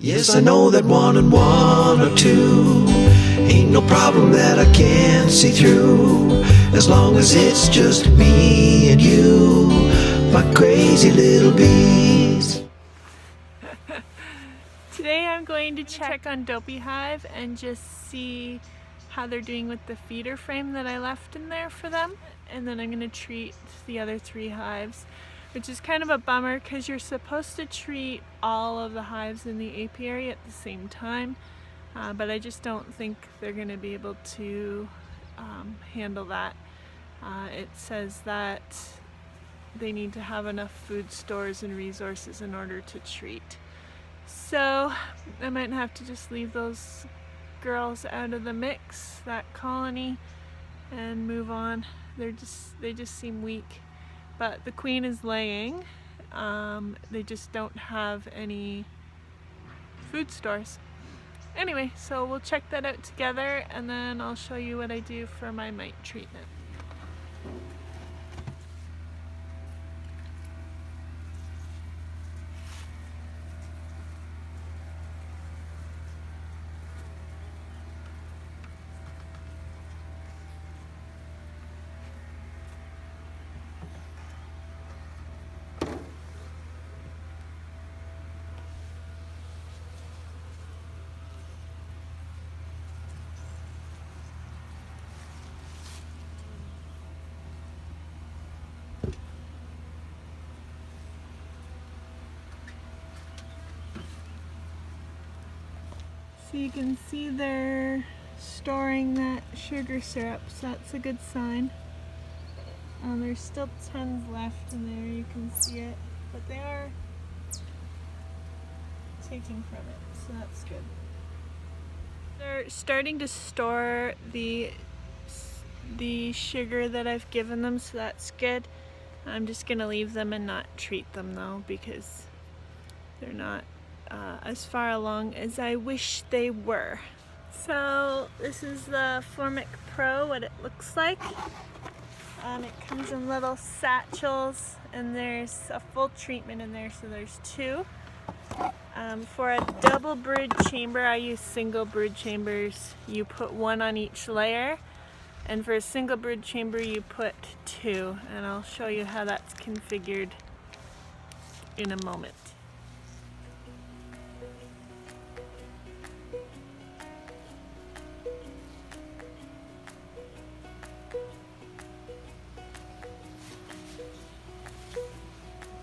Yes, I know that 1 and 1 are 2. Ain't no problem that I can't see through, as long as it's just me and you, my crazy little bees. Today I'm going to check on Dopey Hive and just see how they're doing with the feeder frame that I left in there for them, and then I'm going to treat the other 3 hives, which is kind of a bummer because you're supposed to treat all of the hives in the apiary at the same time, but I just don't think they're going to be able to handle that. It says that they need to have enough food stores and resources in order to treat. So I might have to just leave those girls out of the mix, that colony, and move on. They just seem weak. But the queen is laying. They just don't have any food stores. Anyway, so we'll check that out together and then I'll show you what I do for my mite treatment. So you can see they're storing that sugar syrup, so that's a good sign. There's still tons left in there, you can see it, but they are taking from it, so that's good. They're starting to store the sugar that I've given them, so that's good. I'm just gonna leave them and not treat them though, because they're not as far along as I wish they were. So this is the Formic Pro, what it looks like. It comes in little satchels and there's a full treatment in there, so there's 2. For a double brood chamber, I use single brood chambers. You put 1 on each layer, and for a single brood chamber you put 2, and I'll show you how that's configured in a moment.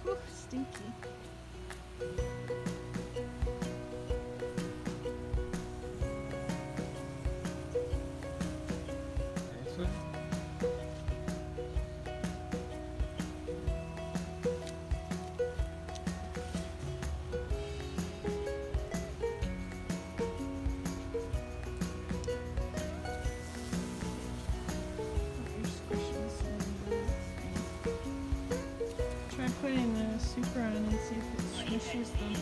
Ooh, stinky. Try putting the super on and see if it squishes them.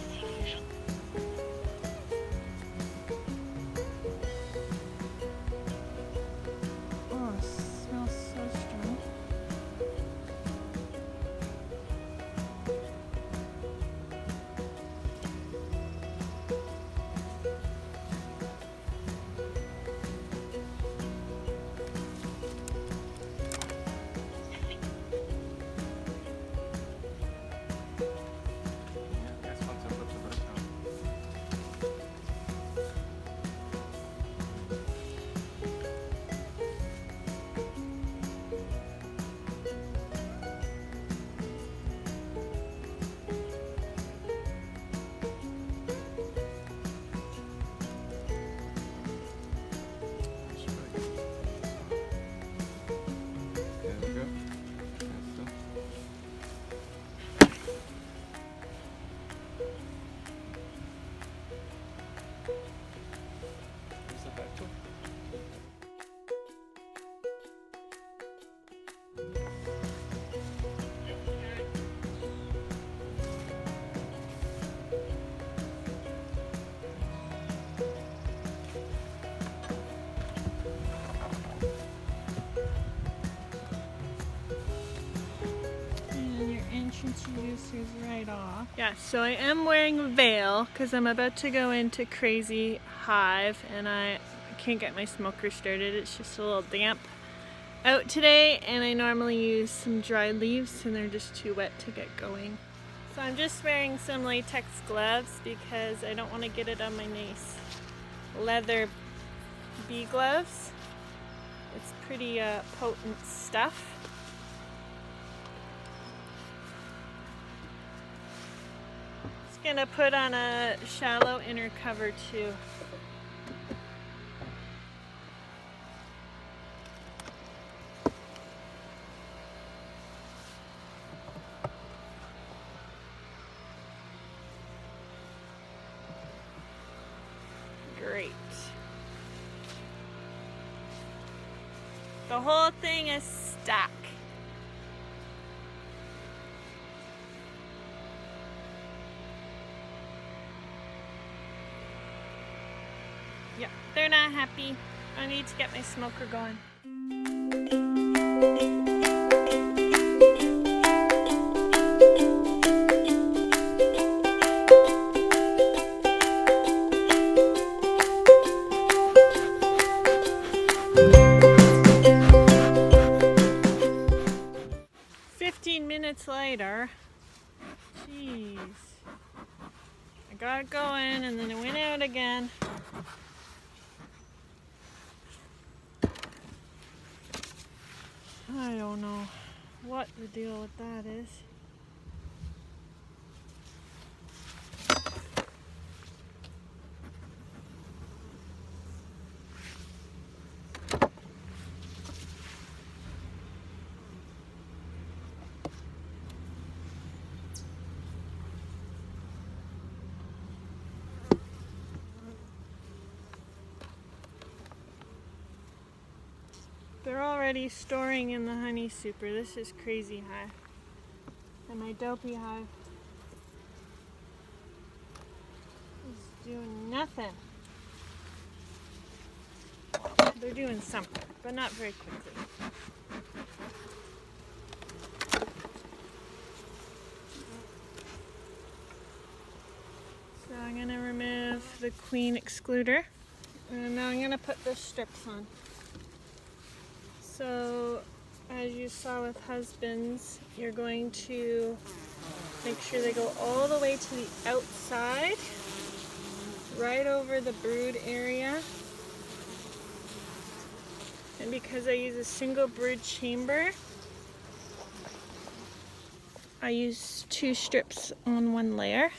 Oh, it smells so strong. scissors right off. Yeah, so I am wearing a veil because I'm about to go into crazy hive and I can't get my smoker started. It's just a little damp out today, and I normally use some dry leaves and they're just too wet to get going. So I'm just wearing some latex gloves because I don't want to get it on my nice leather bee gloves. It's pretty potent stuff. Just gonna put on a shallow inner cover too. Great. The whole thing is stuck. Yeah, they're not happy. I need to get my smoker going. Later. Jeez. I got it going and then it went out again. I don't know what the deal with that is. They're already storing in the honey super. This is crazy hive. And my dopey hive is doing nothing. They're doing something, but not very quickly. So I'm going to remove the queen excluder. And now I'm going to put the strips on. So, as you saw with husbands, you're going to make sure they go all the way to the outside, right over the brood area. And because I use a single brood chamber, I use 2 strips on 1 layer.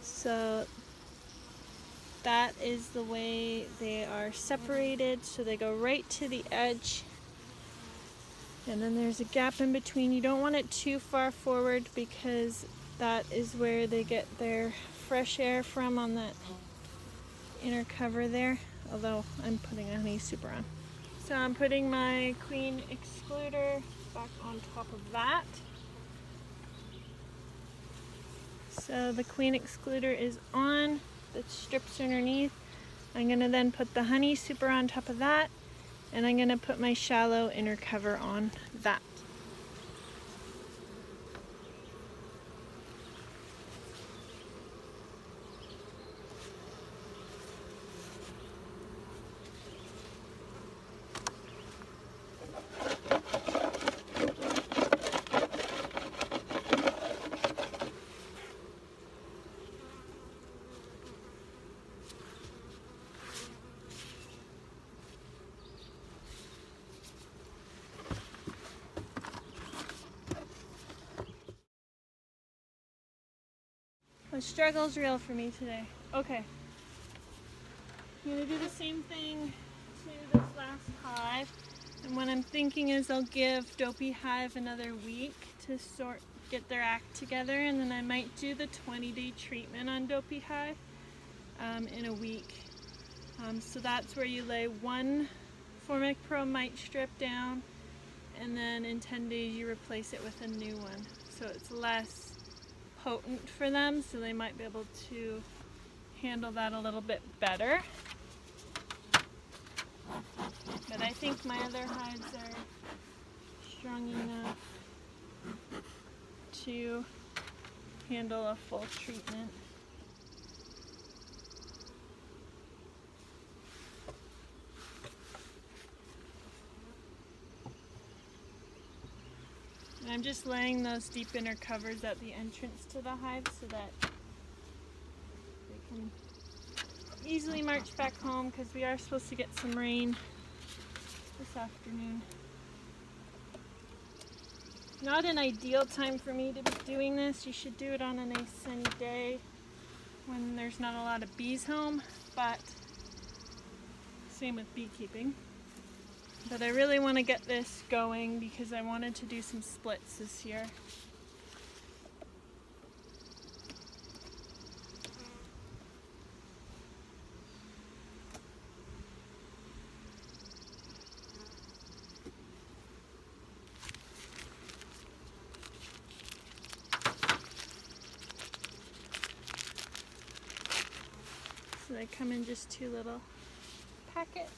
So that is the way they are separated, so they go right to the edge, and then there's a gap in between. You don't want it too far forward because that is where they get their fresh air from, on that inner cover there, although I'm putting a honey super on. So I'm putting my queen excluder back on top of that. So the queen excluder is on. The strips underneath. I'm going to then put the honey super on top of that, and I'm going to put my shallow inner cover on that. The struggle's real for me today. Okay. I'm going to do the same thing to this last hive. And what I'm thinking is I'll give Dopey Hive another week to get their act together, and then I might do the 20-day treatment on Dopey Hive in a week. So that's where you lay 1 Formic Pro Mite strip down, and then in 10 days you replace it with a new one. So it's less potent for them, so they might be able to handle that a little bit better. But I think my other hives are strong enough to handle a full treatment. And I'm just laying those deep inner covers at the entrance to the hive so that they can easily march back home, because we are supposed to get some rain this afternoon. Not an ideal time for me to be doing this. You should do it on a nice sunny day when there's not a lot of bees home, but same with beekeeping. But I really want to get this going because I wanted to do some splits this year. So they come in just 2 little packets.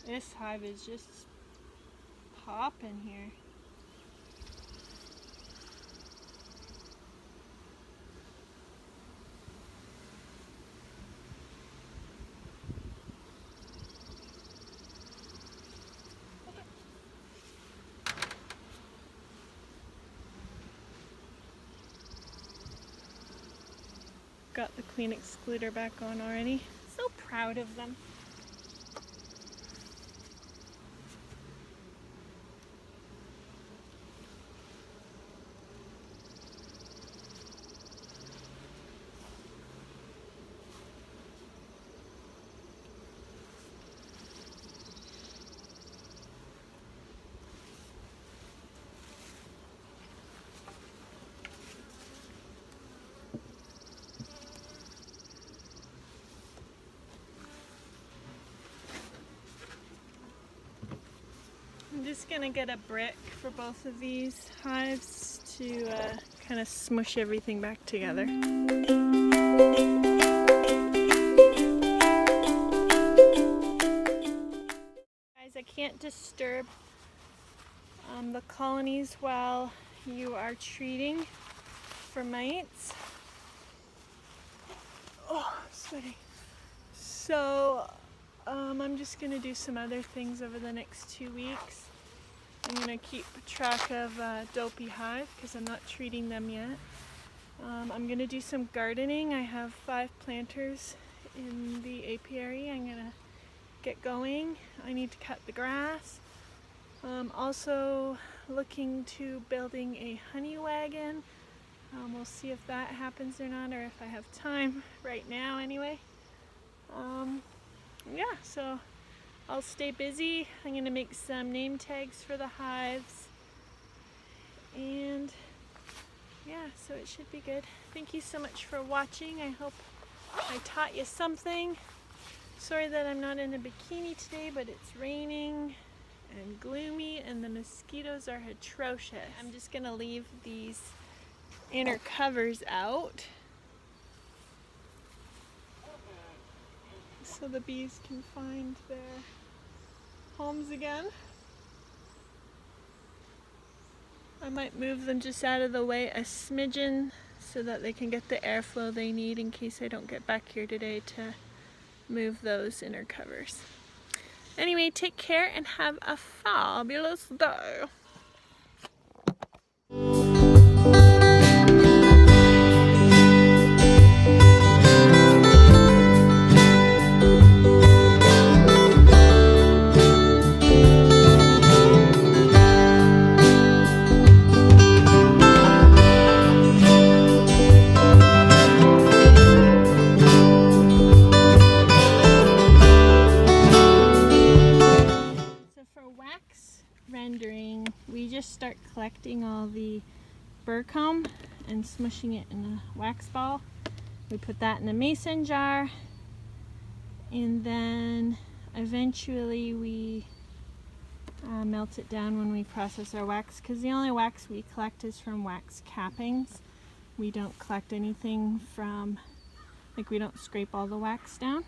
This hive is just popping here. Got the queen excluder back on already. So proud of them. I'm just gonna get a brick for both of these hives to kind of smush everything back together. Guys, I can't disturb the colonies while you are treating for mites. Oh, sweaty. So I'm just gonna do some other things over the next 2 weeks. I'm gonna keep track of dopey hive because I'm not treating them yet. I'm gonna do some gardening. I have 5 planters in the apiary. I'm gonna get going. I need to cut the grass. Also looking to building a honey wagon. We'll see if that happens or not, or if I have time right now anyway. Yeah, so I'll stay busy. I'm going to make some name tags for the hives. And yeah, so it should be good. Thank you so much for watching. I hope I taught you something. Sorry that I'm not in a bikini today, but it's raining and gloomy and the mosquitoes are atrocious. I'm just going to leave these inner covers out so the bees can find their homes again. I might move them just out of the way a smidgen so that they can get the airflow they need in case I don't get back here today to move those inner covers. Anyway, take care and have a fabulous day. Rendering, we just start collecting all the burr comb and smushing it in a wax ball. We put that in a mason jar, and then eventually we melt it down when we process our wax, because the only wax we collect is from wax cappings. We don't collect anything from, like, we don't scrape all the wax down.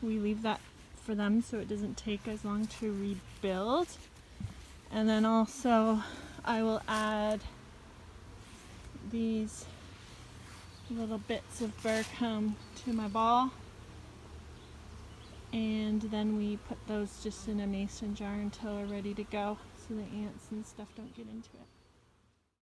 We leave that for them so it doesn't take as long to rebuild. And then also I will add these little bits of burr comb to my ball, and then we put those just in a mason jar until they're ready to go so the ants and stuff don't get into it.